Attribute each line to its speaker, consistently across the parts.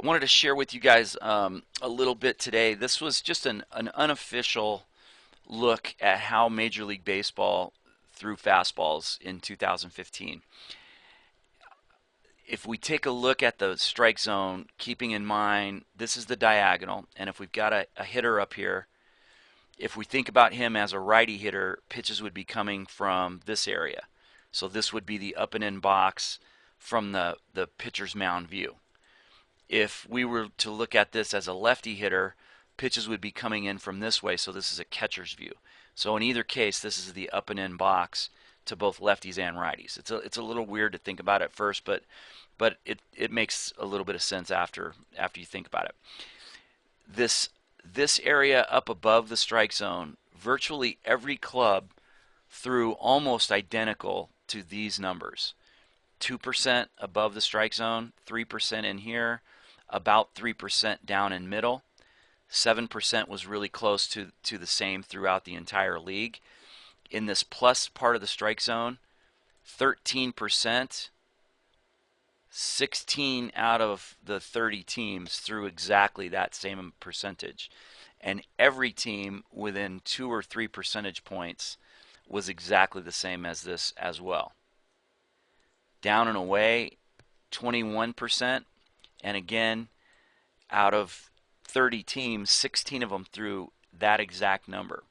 Speaker 1: I wanted to share with you guys a little bit today. This was just an unofficial look at how Major League Baseball threw fastballs in 2015. If we take a look at the strike zone, keeping in mind this is the diagonal, and if we've got a hitter up here, if we think about him as a righty hitter, pitches would be coming from this area. So this would be the up and in box from the pitcher's mound view. If we were to look at this as a lefty hitter, pitches would be coming in from this way, so this is a catcher's view. So in either case, this is the up and in box to both lefties and righties. It's a little weird to think about at first, but it makes a little bit of sense after you think about it. This area up above the strike zone, virtually every club threw almost identical to these numbers. 2% above the strike zone, 3% in here, about 3% down in middle. 7% was really close to the same throughout the entire league. In this plus part of the strike zone, 13%, 16 out of the 30 teams threw exactly that same percentage. And every team within 2 or 3 percentage points was exactly the same as this as well. Down and away, 21%. And again, out of 30 teams, 16 of them threw that exact number.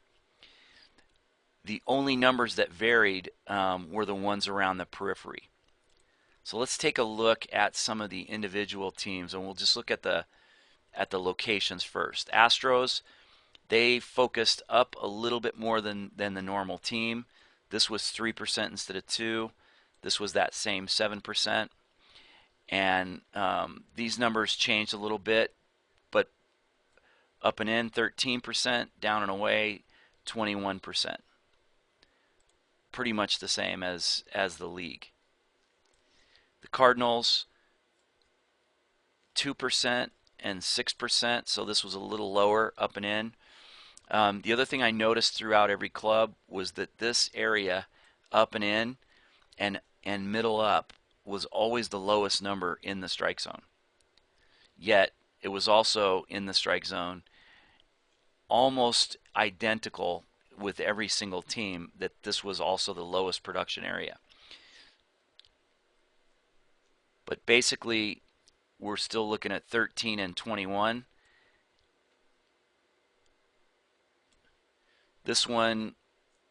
Speaker 1: The only numbers that varied were the ones around the periphery. So let's take a look at some of the individual teams, and we'll just look at the locations first. Astros, they focused up a little bit more than the normal team. This was 3% instead of 2%. This was that same 7%. And these numbers changed a little bit, but up and in 13%, down and away 21%. Pretty much the same as the league. The Cardinals, 2% and 6%, so this was a little lower up and in. The other thing I noticed throughout every club was that this area up and in and middle up was always the lowest number in the strike zone. Yet it was also in the strike zone almost identical with every single team that this was also the lowest production area. But basically, we're still looking at 13 and 21. This one,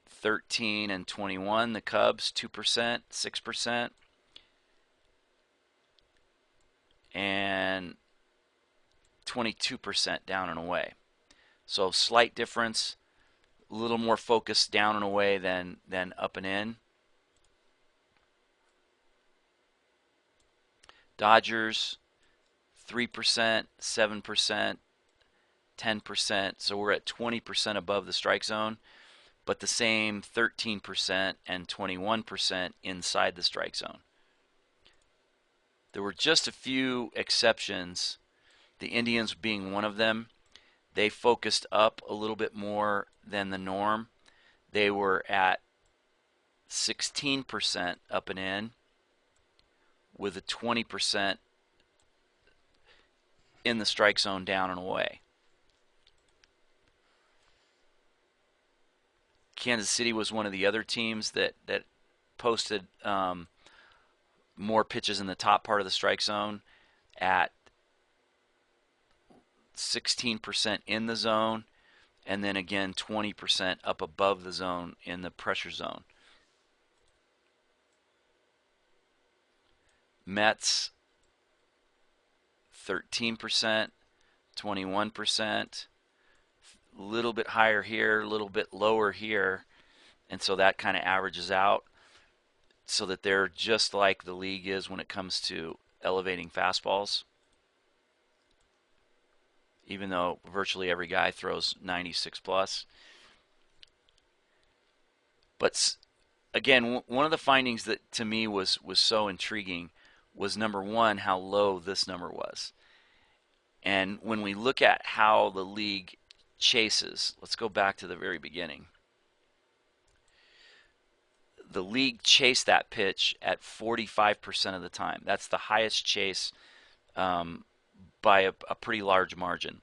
Speaker 1: 13 and 21. The Cubs, 2%, 6%. And 22% down and away. So slight difference, a little more focused down and away than up and in. Dodgers, 3%, 7%, 10%. So we're at 20% above the strike zone, but the same 13% and 21% inside the strike zone. There were just a few exceptions, the Indians being one of them. They focused up a little bit more than the norm. They were at 16% up and in, with a 20% in the strike zone down and away. Kansas City was one of the other teams that posted more pitches in the top part of the strike zone at 16% in the zone, and then again 20% up above the zone in the pressure zone. Mets, 13%, 21%, a little bit higher here, a little bit lower here, and so that kind of averages out so that they're just like the league is when it comes to elevating fastballs, even though virtually every guy throws 96 plus. But again, one of the findings that to me was so intriguing was, number one, how low this number was. And when we look at how the league chases, let's go back to the very beginning. The league chased that pitch at 45% of the time. That's the highest chase by by a pretty large margin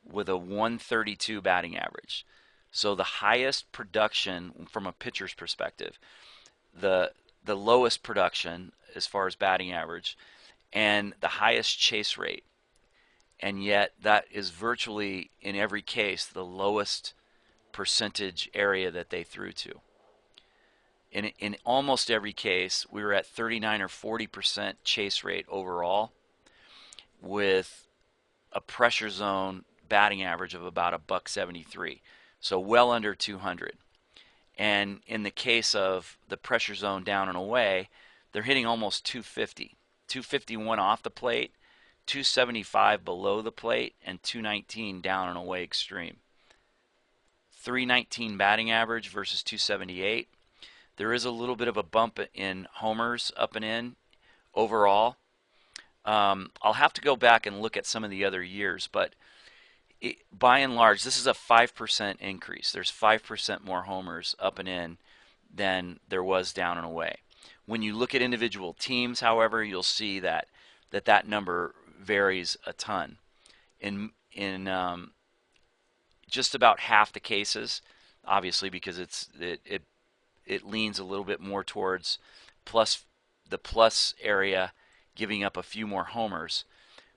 Speaker 1: with a 132 batting average. So the highest production from a pitcher's perspective, the lowest production as far as batting average, and the highest chase rate. And yet that is virtually in every case the lowest percentage area that they threw to. In almost every case, we were at 39 or 40% chase rate overall, with a pressure zone batting average of about $173, so well under 200. And in the case of the pressure zone down and away, they're hitting almost 250, 251 off the plate, 275 below the plate, and 219 down and away extreme. 319 batting average versus 278. There is a little bit of a bump in homers up and in overall. I'll have to go back and look at some of the other years, but by and large, this is a 5% increase. There's 5% more homers up and in than there was down and away. When you look at individual teams, however, you'll see that number varies a ton. In just about half the cases, obviously, because it leans a little bit more towards the plus area, giving up a few more homers,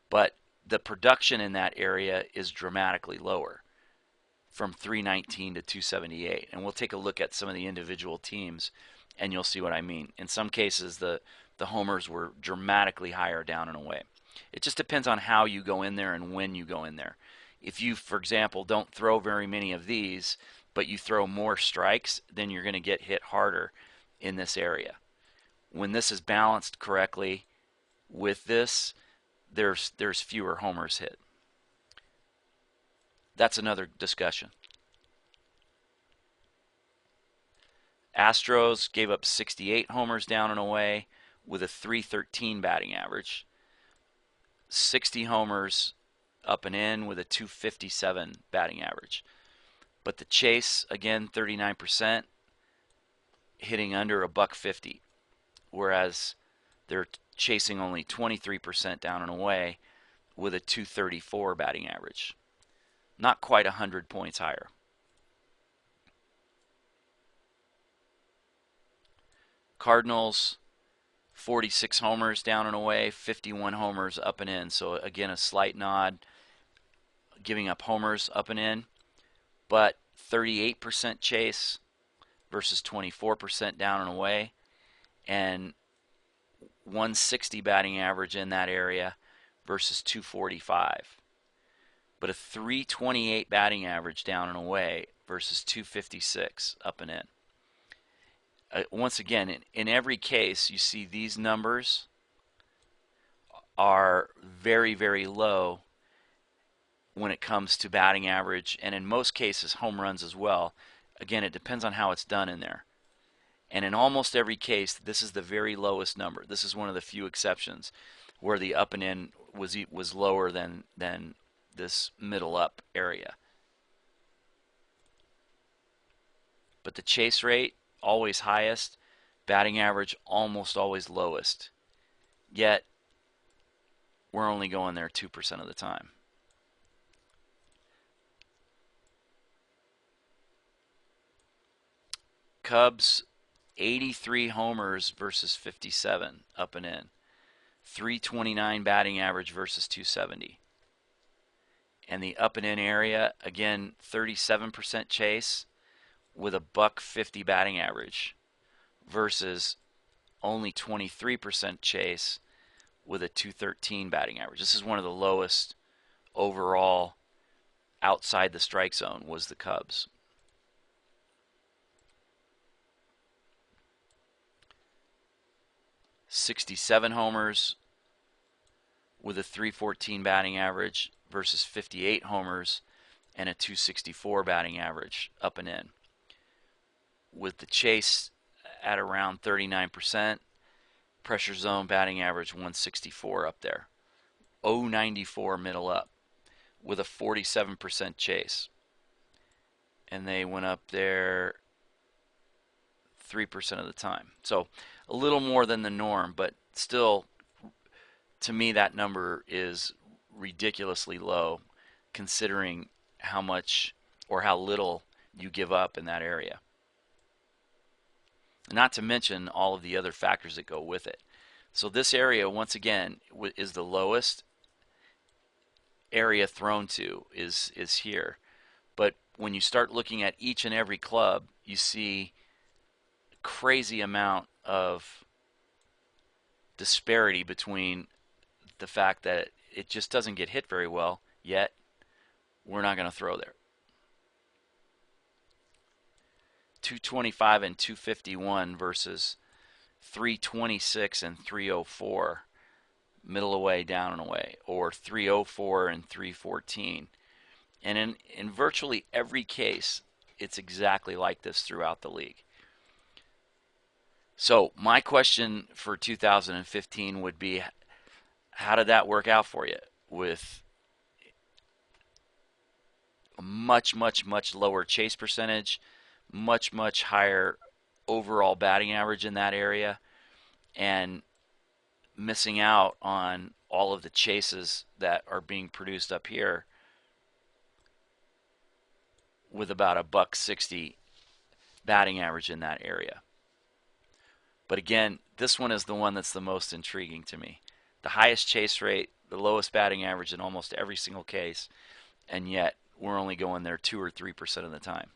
Speaker 1: but the production in that area is dramatically lower, from 319 to 278. And we'll take a look at some of the individual teams, and you'll see what I mean. In some cases, the homers were dramatically higher down and away. It just depends on how you go in there and when you go in there. If you, for example, don't throw very many of these, but you throw more strikes, then you're going to get hit harder in this area. When this is balanced correctly with this, there's fewer homers hit. That's another discussion. Astros gave up 68 homers down and away with a 313 batting average. 60 homers up and in with a 257 batting average. But the chase, again, 39%, hitting under $150, whereas they're chasing only 23% down and away with a 234 batting average. Not quite 100 points higher. Cardinals, 46 homers down and away, 51 homers up and in. So again, a slight nod, giving up homers up and in, but 38% chase versus 24% down and away, and 160 batting average in that area versus 245. But a 328 batting average down and away versus 256 up and in. Once again, in every case, you see these numbers are very, very low when it comes to batting average, and in most cases, home runs as well. Again, it depends on how it's done in there. And in almost every case, this is the very lowest number. This is one of the few exceptions where the up and in was lower than this middle up area. But the chase rate, always highest, batting average almost always lowest. Yet, we're only going there 2% of the time. Cubs, 83 homers versus 57 up and in. 329 batting average versus 270. And the up and in area, again, 37% chase with a $150 batting average versus only 23% chase with a 213 batting average. This is one of the lowest overall outside the strike zone was the Cubs. .67 homers with a 314 batting average versus 58 homers and a 264 batting average up and in. With the chase at around 39%, pressure zone batting average 164 up there. 094 middle up with a 47% chase. And they went up there 3% of the time. So a little more than the norm, but still, to me, that number is ridiculously low considering how much or how little you give up in that area. Not to mention all of the other factors that go with it. So this area, once again, is the lowest area thrown to is here. But when you start looking at each and every club, you see crazy amount of disparity between the fact that it just doesn't get hit very well, yet we're not going to throw there. 225 and 251 versus 326 and 304, middle away, down and away, or 304 and 314. And in virtually every case, it's exactly like this throughout the league. So my question for 2015 would be, how did that work out for you with a much, much, much lower chase percentage, much, much higher overall batting average in that area, and missing out on all of the chases that are being produced up here with about a $160 batting average in that area? But again, this one is the one that's the most intriguing to me. The highest chase rate, the lowest batting average in almost every single case, and yet we're only going there 2 or 3% of the time.